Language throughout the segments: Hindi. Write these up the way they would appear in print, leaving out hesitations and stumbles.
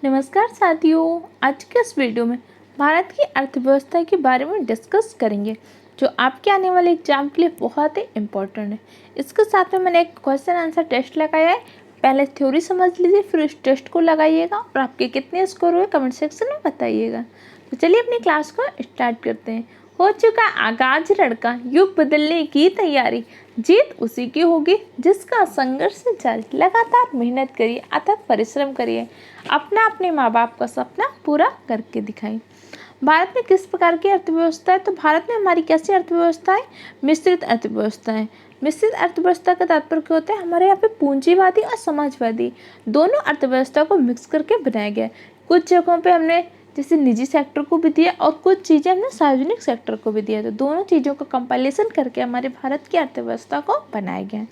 नमस्कार साथियों, आज के इस वीडियो में भारत की अर्थव्यवस्था के बारे में डिस्कस करेंगे जो आपके आने वाले एग्जाम के लिए बहुत ही इम्पोर्टेंट है। इसके साथ में मैंने एक क्वेश्चन आंसर टेस्ट लगाया है। पहले थ्योरी समझ लीजिए, फिर इस टेस्ट को लगाइएगा और आपके कितने स्कोर हुए कमेंट सेक्शन में बताइएगा। तो चलिए अपनी क्लास को स्टार्ट करते हैं। हो चुका आगाज लड़का, युग बदलने की तैयारी, जीत उसी की होगी जिसका संघर्ष जारी। लगातार मेहनत करिए, अथक परिश्रम करिए, अपना अपने माँ बाप का सपना पूरा करके दिखाइए। भारत में किस प्रकार की अर्थव्यवस्था है? तो भारत में हमारी कैसी अर्थव्यवस्था है? मिश्रित अर्थव्यवस्था है। मिश्रित अर्थव्यवस्था का तात्पर्य क्या होता है? हमारे यहाँ पे पूंजीवादी और समाजवादी दोनों अर्थव्यवस्था को मिक्स करके बनाया गया है। कुछ जगहों पे हमने जैसे निजी सेक्टर को भी दिया और कुछ चीज़ें हमने सार्वजनिक सेक्टर को भी दिया। तो दोनों चीज़ों का कंपाइलेशन करके हमारे भारत की अर्थव्यवस्था को बनाया गया है।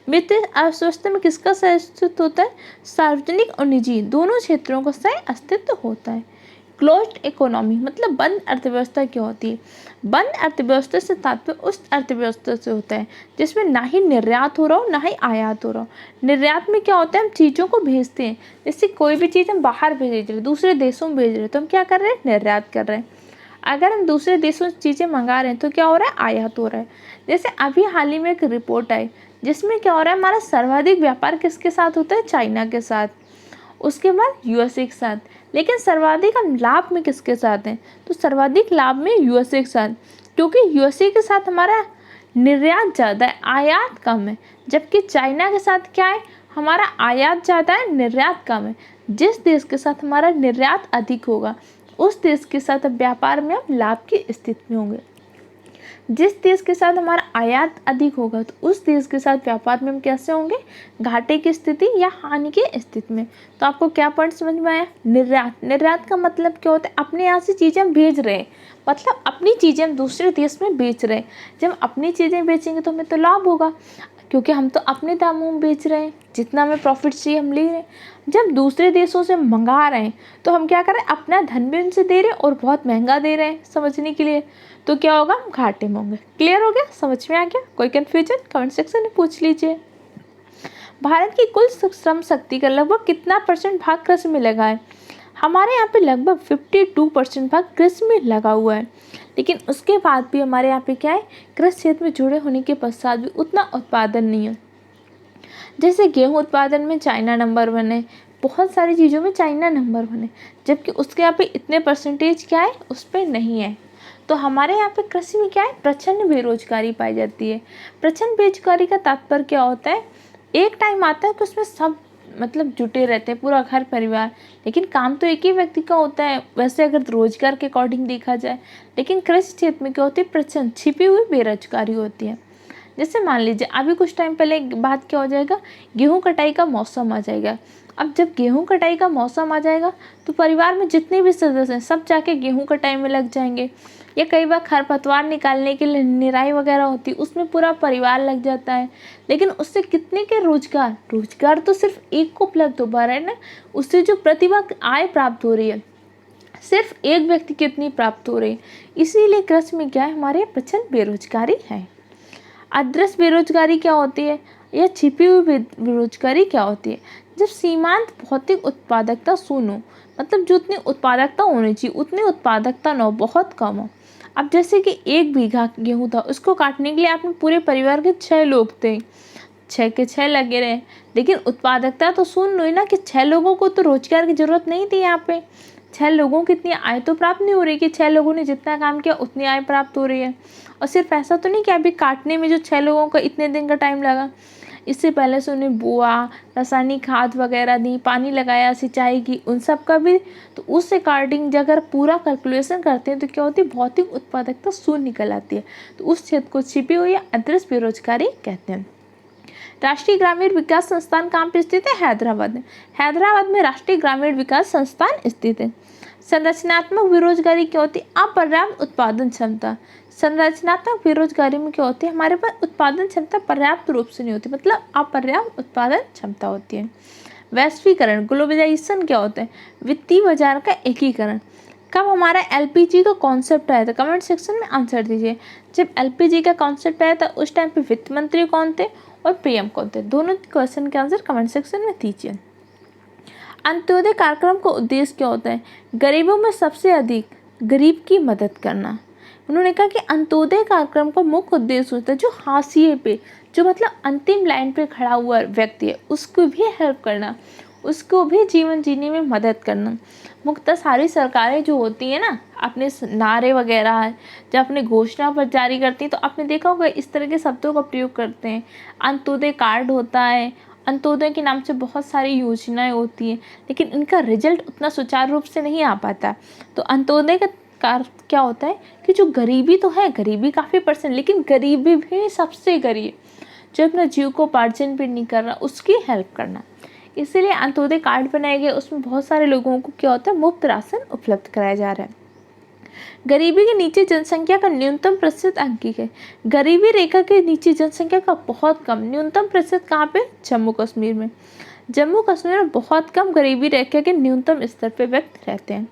वित्तीय अर्थव्यवस्था में किसका सह अस्तित्व होता है? सार्वजनिक और निजी दोनों क्षेत्रों का सह अस्तित्व होता है। क्लोज्ड इकोनॉमी मतलब बंद अर्थव्यवस्था क्या होती है? बंद अर्थव्यवस्था से तात्पर्य उस अर्थव्यवस्था से होता है जिसमें ना ही निर्यात हो रहा हो ना ही आयात हो रहा हो। निर्यात में क्या होता है? हम चीज़ों को भेजते हैं। जैसे कोई भी चीज़ हम बाहर भेज रहे हैं, दूसरे देशों में भेज रहे हैं, तो हम क्या कर रहे हैं? निर्यात कर रहे हैं। अगर हम दूसरे देशों से चीज़ें मंगा रहे हैं तो क्या हो रहा है? आयात हो रहा है। जैसे अभी हाल ही में एक रिपोर्ट आई जिसमें क्या हो रहा है? हमारा सर्वाधिक व्यापार किसके साथ होता है? चाइना के साथ, उसके बाद यूएसए के साथ। लेकिन सर्वाधिक हम लाभ में किसके साथ हैं? तो सर्वाधिक लाभ में यूएसए के साथ, क्योंकि यूएसए के साथ हमारा निर्यात ज़्यादा है, आयात कम है। जबकि चाइना के साथ क्या है? हमारा आयात ज़्यादा है, निर्यात कम है। जिस देश के साथ हमारा निर्यात अधिक होगा उस देश के साथ व्यापार में हम लाभ की स्थिति में होंगे। जिस देश के साथ हमारा आयात अधिक होगा तो उस देश के साथ व्यापार में हम कैसे होंगे? घाटे की स्थिति या हानि की स्थिति में। तो आपको क्या पॉइंट समझ में आया? निर्यात। निर्यात का मतलब क्या होता है? अपने यहाँ से चीज़ें हम भेज रहे हैं, मतलब अपनी चीज़ें हम दूसरे देश में बेच रहे हैं। जब अपनी चीज़ें बेचेंगे तो हमें तो लाभ होगा, क्योंकि हम तो अपने दामों में बेच रहे हैं, जितना हमें प्रॉफिट चाहिए हम ले रहे हैं। जब दूसरे देशों से मंगा रहे हैं तो हम क्या कर रहे हैं? अपना धन भी उनसे दे रहे हैं और बहुत महंगा दे रहे हैं समझने के लिए। तो क्या होगा? हम घाटे में होंगे। क्लियर हो गया? समझ में आ गया? कोई कन्फ्यूजन कमेंट सेक्शन में पूछ लीजिए। भारत की कुल श्रम शक्ति का लगभग कितना % भाग कृषि में लगा है? हमारे यहाँ पे लगभग 52% भाग कृषि में लगा हुआ है। लेकिन उसके बाद भी हमारे यहाँ पे क्या है? कृषि क्षेत्र में जुड़े होने के पश्चात भी उतना उत्पादन नहीं है। जैसे गेहूं उत्पादन में चाइना नंबर 1 है, बहुत सारी चीज़ों में चाइना नंबर 1 है, जबकि उसके यहाँ पे इतने परसेंटेज क्या है? उस पर नहीं है। तो हमारे यहाँ पे कृषि में क्या है? प्रचंड बेरोजगारी पाई जाती है। प्रचंड बेरोजगारी का तात्पर्य क्या होता है? एक टाइम आता है कि उसमें सब मतलब जुटे रहते हैं, पूरा घर परिवार, लेकिन काम तो एक ही व्यक्ति का होता है वैसे अगर रोजगार के अकॉर्डिंग देखा जाए। लेकिन कृषि क्षेत्र में क्या होती है? प्रचंड छिपी हुई बेरोजगारी होती है। जैसे मान लीजिए अभी कुछ टाइम पहले बात क्या हो जाएगा? गेहूं कटाई का मौसम आ जाएगा। अब जब गेहूं कटाई का मौसम आ जाएगा तो परिवार में जितने भी सदस्य हैं सब जाके गेहूं कटाई में लग जाएंगे। या कई बार खरपतवार निकालने के लिए निराई वगैरह होती है, उसमें पूरा परिवार लग जाता है। लेकिन उससे कितने के रोजगार? रोजगार तो सिर्फ एक को उपलब्ध हो पा रहा है ना। उससे जो प्रतिभा आय प्राप्त हो रही है सिर्फ एक व्यक्ति कितनी प्राप्त हो रही है। इसीलिए कृषि में क्या है? हमारे प्रचंड बेरोजगारी है। अदृश्य बेरोजगारी क्या होती है? या छिपी हुई बेरोजगारी क्या होती है? जब सीमांत भौतिक उत्पादकता शून्य हो, मतलब जो उतनी उत्पादकता होनी चाहिए उतनी उत्पादकता न हो, बहुत कम हो। अब जैसे कि 1 बीघा गेहूँ था, उसको काटने के लिए आपने पूरे परिवार के 6 लोग थे, 6 के 6 लगे रहे, लेकिन उत्पादकता तो शून्य हुई ना कि 6 लोगों को तो रोजगार की जरूरत नहीं थी। यहाँ पे 6 लोगों को इतनी आय तो प्राप्त नहीं हो रही कि 6 लोगों ने जितना काम किया उतनी आय प्राप्त हो रही है। और सिर्फ ऐसा तो नहीं कि अभी काटने में जो 6 लोगों का इतने दिन का टाइम लगा, इससे पहले से उन्हें बोआ, रासायनिक खाद वगैरह दी, पानी लगाया, सिंचाई की, उन सब का भी। तो उस अकॉर्डिंग जब अगर पूरा कैलकुलेशन करते हैं तो क्या होती है? भौतिक उत्पादकता शून्य निकल आती है। तो उस क्षेत्र को छिपी हुई या अदृश्य बेरोजगारी कहते हैं। राष्ट्रीय ग्रामीण विकास संस्थान कहाँ पे स्थित है? हैदराबाद में। हैदराबाद में राष्ट्रीय ग्रामीण विकास संस्थान स्थित है। संरचनात्मक बेरोजगारी क्या होती है? अपर्याप्त उत्पादन क्षमता। संरचनात्मक बेरोजगारी में क्या होती है? हमारे पास उत्पादन क्षमता पर्याप्त रूप से नहीं होती, मतलब अपर्याप्त उत्पादन क्षमता होती है। वैश्वीकरण ग्लोबलाइजेशन क्या होता है? वित्तीय बाजार का एकीकरण। कब हमारा एलपीजी का कॉन्सेप्ट आया था? कमेंट सेक्शन में आंसर दीजिए। जब एलपीजी का कॉन्सेप्ट आया था उस टाइम पे वित्त मंत्री कौन थे और पीएम कौन थे? दोनों क्वेश्चन के आंसर कमेंट सेक्शन में दीजिए। अंत्योदय कार्यक्रम का उद्देश्य क्या होता है? गरीबों में सबसे अधिक गरीब की मदद करना। उन्होंने कहा कि अंत्योदय कार्यक्रम का मुख्य उद्देश्य होता है जो हाशिए पे, जो मतलब अंतिम लाइन पे खड़ा हुआ व्यक्ति है, उसको भी हेल्प करना, उसको भी जीवन जीने में मदद करना। मुख्यतः सारी सरकारें जो होती है ना, अपने नारे वगैरह जब अपने घोषणा पर जारी करती हैं तो आपने देखा होगा इस तरह के शब्दों का प्रयोग करते हैं। अंत्योदय कार्ड होता है, अंत्योदय के नाम से बहुत सारी योजनाएं होती हैं, लेकिन इनका रिजल्ट उतना सुचारू रूप से नहीं आ पाता। तो अंत्योदय का कार्य क्या होता है कि जो गरीबी तो है, गरीबी काफ़ी %, लेकिन गरीबी भी सबसे गरीब जो अपना जीव को उपार्जन भी नहीं कर रहा, उसकी हेल्प करना। इसीलिए अंत्योदय कार्ड बनाए गए, उसमें बहुत सारे लोगों को क्या होता है, मुफ्त राशन उपलब्ध कराया जा रहा है। गरीबी के नीचे जनसंख्या का न्यूनतम प्रतिशत अंकित है। गरीबी रेखा के नीचे जनसंख्या का बहुत कम, न्यूनतम प्रतिशत कहाँ पे? जम्मू कश्मीर में। जम्मू कश्मीर में बहुत कम गरीबी रेखा के न्यूनतम स्तर पे व्यक्ति रहते हैं।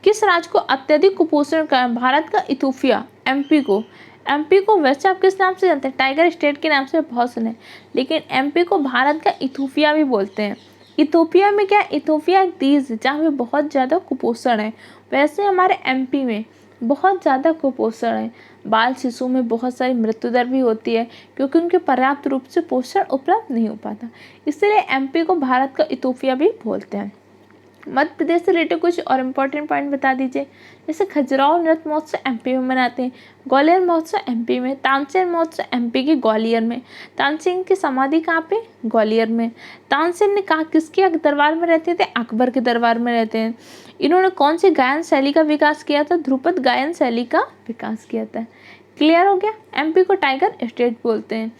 किस राज्य को अत्यधिक कुपोषण का? भारत का इथोपिया, एमपी को वैसे आप किस नाम से जानते हैं? टाइगर स्टेट के नाम से बहुत सुने, लेकिन एमपी को भारत का इथोपिया भी बोलते हैं। इथोपिया में क्या? इथोपिया एक देश है जहाँ पे बहुत ज़्यादा कुपोषण है। वैसे हमारे एमपी में बहुत ज़्यादा कुपोषण है। बाल शिशु में बहुत सारी मृत्यु दर भी होती है क्योंकि उनके पर्याप्त रूप से पोषण उपलब्ध नहीं हो पाता। इसलिए एमपी को भारत का इथोपिया भी बोलते हैं। मध्य प्रदेश से रिलेटेड कुछ और इम्पोर्टेंट पॉइंट बता दीजिए। जैसे खजुराहो नृत्य महोत्सव एमपी में मनाते हैं, ग्वालियर महोत्सव एमपी में, तानसेन महोत्सव एमपी के ग्वालियर में। तानसेन की समाधि कहाँ पे? ग्वालियर में। तानसेन ने कहा किसके दरबार में रहते थे? अकबर के दरबार में रहते हैं। इन्होंने कौन सी गायन शैली का विकास किया था? ध्रुपद गायन शैली का विकास किया था। क्लियर हो गया? एमपी को टाइगर स्टेट बोलते हैं।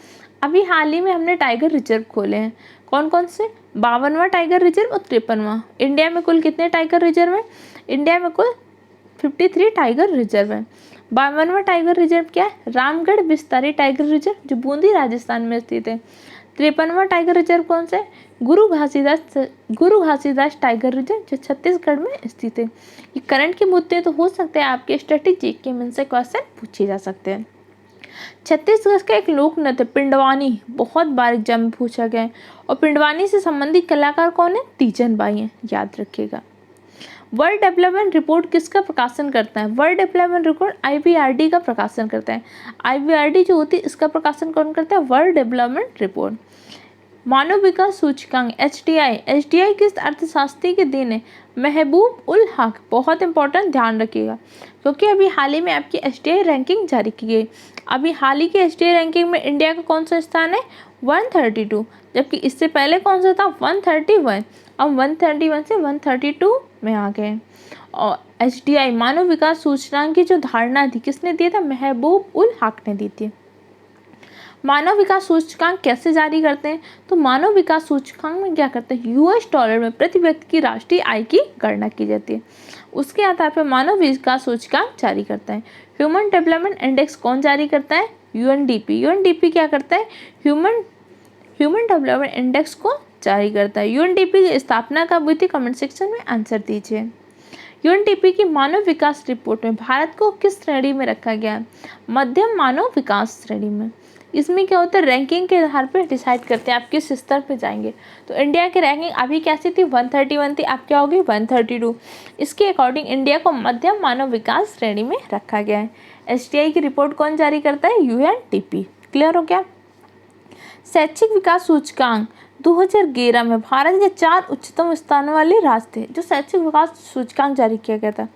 अभी हाल ही में हमने टाइगर रिजर्व खोले हैं। कौन कौन से? 52वां टाइगर रिजर्व और 53वां। इंडिया में कुल कितने टाइगर रिजर्व हैं? इंडिया में कुल 53 टाइगर रिजर्व हैं। 52वां टाइगर रिजर्व क्या है? रामगढ़ बिस्तारी टाइगर रिजर्व, जो बूंदी राजस्थान में स्थित है। 53वां टाइगर रिजर्व कौन सा है? गुरु घासीदास टाइगर रिजर्व, जो छत्तीसगढ़ में स्थित है। ये करंट के मुद्दे तो हो सकते हैं आपके स्ट्रेटेजिक के मन से क्वेश्चन पूछे जा सकते हैं। छत्तीसगढ़ का एक लोक नृत्य पिंडवानी बहुत बार एग्जाम में पूछा गया है, और पिंडवानी से संबंधित कलाकार कौन है? तीजन बाई हैं, याद रखिएगा। वर्ल्ड डेवलपमेंट रिपोर्ट किसका प्रकाशन करता है? वर्ल्ड डेवलपमेंट रिपोर्ट आईवीआरडी का प्रकाशन करता है। आईवीआरडी जो होती है इसका प्रकाशन कौन करता है? World development report. मानव विकास सूचकांक एचडीआई किस अर्थशास्त्री के देन है? महबूब उल हक। बहुत इंपॉर्टेंट, ध्यान रखिएगा, क्योंकि अभी हाल ही में आपकी एचडीआई रैंकिंग जारी की गई। अभी हाल ही की एचडीआई रैंकिंग में इंडिया का कौन सा स्थान है? 132, जबकि इससे पहले कौन सा था? 131। अब 131 से 132 में आ गए। और एचडीआई मानव विकास सूचकांक की जो धारणा थी किसने दी था? महबूब उल हक ने दी थी। मानव विकास सूचकांक कैसे जारी करते हैं? तो मानव विकास सूचकांक में क्या करते हैं? $डॉलर में प्रति व्यक्ति की राष्ट्रीय आय की गणना की जाती है। उसके आधार पर मानव विकास सूचकांक जारी करता है। ह्यूमन डेवलपमेंट इंडेक्स कौन जारी करता है? यूएनडीपी क्या करता है? ह्यूमन डेवलपमेंट इंडेक्स को जारी करता है। यूएनडीपी की स्थापना कब हुई थी? कमेंट सेक्शन में आंसर दीजिए। यूएनडीपी की मानव विकास रिपोर्ट में भारत को किस श्रेणी में रखा गया है? मध्यम मानव विकास श्रेणी में। इसमें क्या होता है? रैंकिंग के आधार पर डिसाइड करते हैं आप किस स्तर पे जाएंगे। तो इंडिया की रैंकिंग अभी कैसी थी? 131 थी, अब क्या होगी? 132। इसके अकॉर्डिंग इंडिया को मध्यम मानव विकास श्रेणी में रखा गया है। एचडीआई की रिपोर्ट कौन जारी करता है? यूएनडीपी। क्लियर हो गया? शैक्षिक विकास सूचकांक 2011 में भारत के 4 उच्चतम स्थानों वाले राज्य थे जो शैक्षिक विकास सूचकांक जारी किया गया था।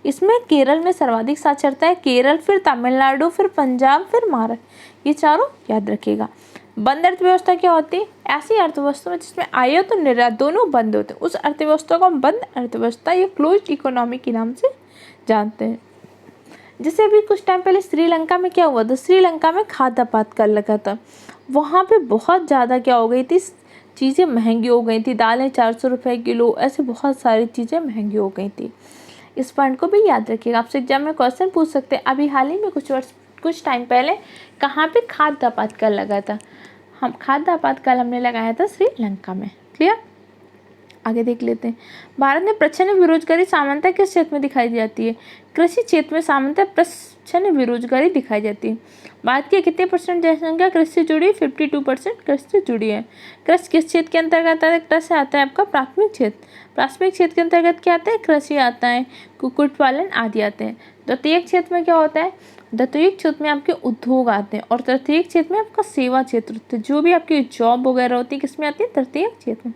इसमें केरल में सर्वाधिक साक्षरता है, केरल, फिर तमिलनाडु, फिर पंजाब, फिर महाराष्ट्र, ये चारों याद रखिएगा। बंद अर्थव्यवस्था क्या होती है? ऐसी अर्थव्यवस्था में जिसमें आयात और निर्यात दोनों बंद होते हैं, उस अर्थव्यवस्था को हम बंद अर्थव्यवस्था या क्लोज्ड इकोनॉमी के नाम से जानते हैं। जैसे अभी कुछ टाइम पहले श्रीलंका में क्या हुआ था? श्रीलंका में खाद्य आपातकाल लगा था। वहाँ पे बहुत ज़्यादा क्या हो गई थी? चीज़ें महंगी हो गई थी, दालें 400 रुपये किलो, ऐसे बहुत सारी चीज़ें महंगी हो गई थी। इस पॉइंट को भी याद रखिएगा, आपसे एग्जाम में क्वेश्चन पूछ सकते हैं। अभी हाल ही में कुछ टाइम पहले कहाँ पे खाद्य आपातकाल लगा था? खाद्य आपातकाल हमने लगाया था श्रीलंका में। क्लियर? आगे देख लेते हैं। भारत में प्रच्छन्न बेरोजगारी सामान्यतः किस क्षेत्र में दिखाई जाती है? कृषि क्षेत्र में सामान्यतः प्रच्छन्न बेरोजगारी दिखाई जाती है। भारत की कितने परसेंट जनसंख्या कृषि से जुड़ी? 52% कृषि से जुड़ी है। कृषि किस क्षेत्र के अंतर्गत आता है? कृषि आता है आपका प्राथमिक क्षेत्र। प्राथमिक क्षेत्र के अंतर्गत क्या आता है? कृषि आता है, कुक्कुट पालन आदि आते हैं। द्वितीयक क्षेत्र में क्या होता है? द्वितीयक क्षेत्र में आपके उद्योग आते हैं और तृतीयक क्षेत्र में आपका सेवा क्षेत्र होता है। जो भी आपकी जॉब वगैरह होती है किसमें आती है? तृतीयक क्षेत्र में।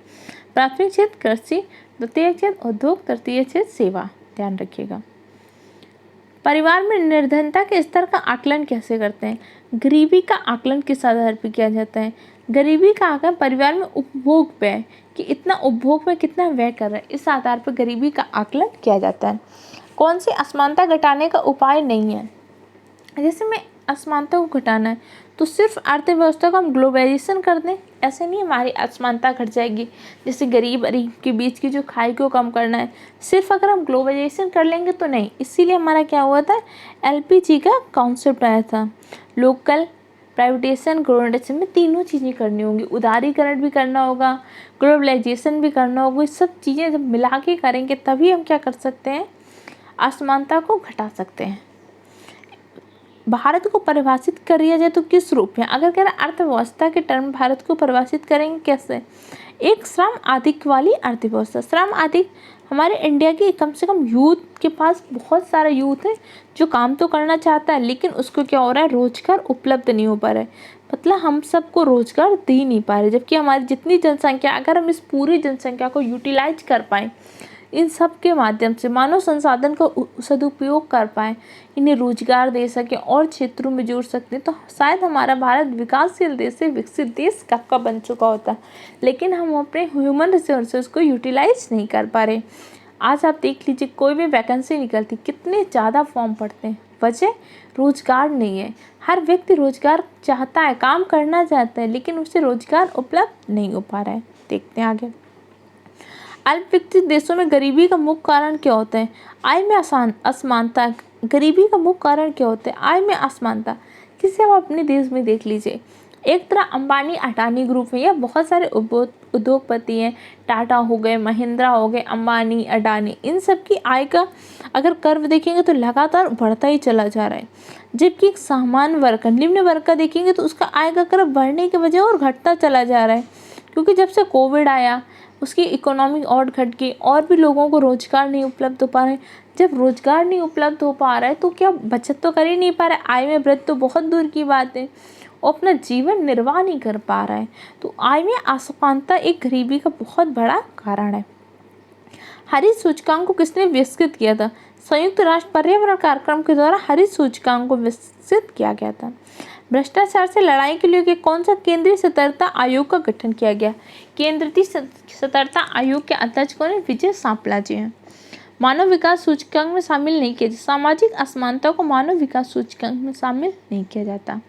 प्राथमिक क्षेत्र कृषि, द्वितीयक क्षेत्र उद्योग, तृतीयक क्षेत्र सेवा। ध्यान रखिएगा। परिवार में निर्धनता के स्तर का आकलन कैसे करते हैं? गरीबी का आकलन किस आधार पर किया जाता है? गरीबी का आकलन परिवार में उपभोग व्यय कि इतना उपभोग में कितना व्यय कर रहा है, इस आधार पर गरीबी का आकलन किया जाता है। कौन सी असमानता घटाने का उपाय नहीं है? जैसे में असमानता को घटाना है तो सिर्फ अर्थव्यवस्था को हम ग्लोबलाइजेशन कर दें, ऐसे नहीं हमारी असमानता घट जाएगी। जैसे गरीब अरीब के बीच की जो खाई को कम करना है, सिर्फ अगर हम ग्लोबलाइजेशन कर लेंगे तो नहीं। इसीलिए हमारा क्या हुआ था? LPG का कॉन्सेप्ट आया था। लोकल, प्राइवेटाइजेशन, ग्लोबलाइजेशन में तीनों चीज़ें करनी होंगी। उदारीकरण भी करना होगा, ग्लोबलाइजेशन भी करना होगा। ये सब चीज़ें जब मिला के करेंगे तभी हम क्या कर सकते हैं? असमानता को घटा सकते हैं। भारत को परिभाषित करिए जाए तो किस रूप में? अगर कह रहे अर्थव्यवस्था के टर्म भारत को परिभाषित करेंगे कैसे? एक श्रम आधिक्य वाली अर्थव्यवस्था। श्रम आधिक्य हमारे इंडिया की कम से कम यूथ के पास बहुत सारा यूथ है जो काम तो करना चाहता है, लेकिन उसको क्या हो रहा है? रोजगार उपलब्ध नहीं हो पा रहा है। मतलब हम सबको रोजगार दे नहीं पा रहे, जबकि हमारी जितनी जनसंख्या, अगर हम इस पूरी जनसंख्या को यूटिलाइज कर पाएँ, इन सब के माध्यम से मानव संसाधन का सदुपयोग कर पाएँ, इन्हें रोजगार दे सकें और क्षेत्रों में जोड़ सकते हैं, तो शायद हमारा भारत विकासशील देश से विकसित देश कब का बन चुका होता। लेकिन हम अपने ह्यूमन रिसोर्सेज को यूटिलाइज नहीं कर पा रहे। आज आप देख लीजिए, कोई भी वैकेंसी निकलती, कितने ज़्यादा फॉर्म पड़ते हैं, वजह रोजगार नहीं है। हर व्यक्ति रोजगार चाहता है, काम करना चाहता है, लेकिन उसे रोजगार उपलब्ध नहीं हो पा रहा है। देखते हैं आगे। अल्प विकसित देशों में गरीबी का मुख्य कारण क्या होता है? आय में असमानता। गरीबी का मुख्य कारण क्या होता है? आय में असमानता। किसे आप अपने देश में देख लीजिए, एक तरह अंबानी अडानी ग्रुप है या बहुत सारे उद्योगपति हैं, टाटा हो गए, महिंद्रा हो गए, अंबानी, अडानी, इन सब की आय का अगर कर्व देखेंगे तो लगातार बढ़ता ही चला जा रहा है। जबकि एक सामान्य वर्ग, निम्न वर्ग का देखेंगे तो उसका आय का कर्व बढ़ने के बजाय और घटता चला जा रहा है, क्योंकि जब से कोविड आया उसकी इकोनॉमी और घट गई और भी लोगों को रोजगार नहीं उपलब्ध हो पा रहे। जब रोजगार नहीं उपलब्ध हो पा रहा है तो क्या बचत तो कर ही नहीं पा रहा है, आय में वृद्धि तो बहुत दूर की बात है, वो अपना जीवन निर्वाह नहीं कर पा रहा है। तो आय में असमानता एक गरीबी का बहुत बड़ा कारण है। हरित सूचकांक को किसने विकसित किया था? संयुक्त राष्ट्र पर्यावरण कार्यक्रम के द्वारा हरित सूचकांक को विकसित किया गया था। भ्रष्टाचार से लड़ाई के लिए कौन सा केंद्रीय सतर्कता आयोग का गठन किया गया? केंद्रीय सतर्कता आयोग के अध्यक्ष कौन है? विजय सांपला जी हैं। मानव विकास सूचकांक में शामिल नहीं किया जाता। सामाजिक असमानता को मानव विकास सूचकांक में शामिल नहीं किया जाता।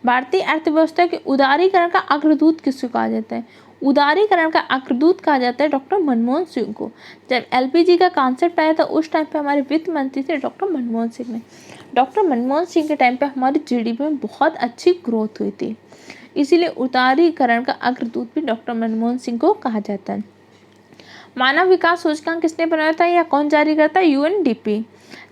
भारतीय अर्थव्यवस्था के उदारीकरण का अग्रदूत किसको कहा जाता है? उदारीकरण का अग्रदूत कहा जाता है डॉक्टर मनमोहन सिंह को। जब LPG का कॉन्सेप्ट आया था उस टाइम पे हमारे वित्त मंत्री थे डॉक्टर मनमोहन सिंह ने। डॉक्टर मनमोहन सिंह के टाइम पे हमारी GDP में बहुत अच्छी ग्रोथ हुई थी, इसीलिए उदारीकरण का अग्रदूत भी डॉक्टर मनमोहन सिंह को कहा जाता है। मानव विकास सूचकांक किसने बनाया था या कौन जारी करता है? UNDP।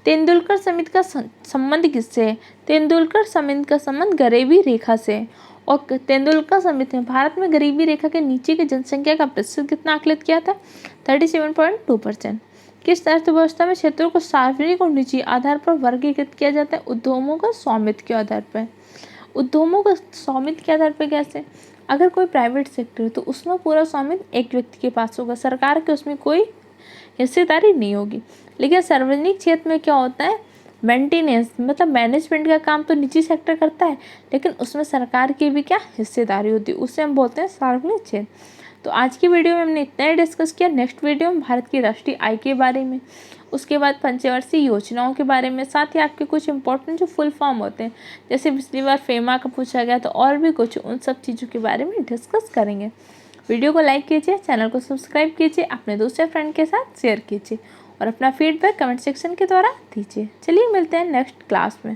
तेंदुलकर समिति का संबंध किससे है? तेंदुलकर समिति का संबंध गरीबी रेखा से। और तेंदुलकर समिति ने भारत में गरीबी रेखा के नीचे की जनसंख्या का प्रतिशत कितना आकलित किया था? 37.2%। किस अर्थव्यवस्था में क्षेत्रों को सार्वजनिक और निजी आधार पर वर्गीकृत किया जाता है? उद्यमों का स्वामित्व के आधार पर। उद्यमों का स्वामित्व के आधार पर कैसे? अगर कोई प्राइवेट सेक्टर है तो उसमें पूरा स्वामित्व एक व्यक्ति के पास होगा, सरकार के उसमें कोई हिस्सेदारी नहीं होगी। लेकिन सार्वजनिक क्षेत्र में क्या होता है? मेंटेनेंस मतलब मैनेजमेंट का काम तो निजी सेक्टर करता है, लेकिन उसमें सरकार की भी क्या हिस्सेदारी होती है, उसे हम बोलते हैं सार्वजनिक क्षेत्र। तो आज की वीडियो में हमने इतना ही डिस्कस किया। नेक्स्ट वीडियो में भारत की राष्ट्रीय आय के बारे में, उसके बाद पंचवर्षीय योजनाओं के बारे में, साथ ही आपके कुछ इंपॉर्टेंट जो फुल फॉर्म होते हैं, जैसे पिछली बार फेमा का पूछा गया तो और भी कुछ, उन सब चीज़ों के बारे में डिस्कस करेंगे। वीडियो को लाइक कीजिए, चैनल को सब्सक्राइब कीजिए, अपने दूसरे फ्रेंड के साथ शेयर कीजिए और अपना फीडबैक कमेंट सेक्शन के द्वारा दीजिए। चलिए मिलते हैं नेक्स्ट क्लास में।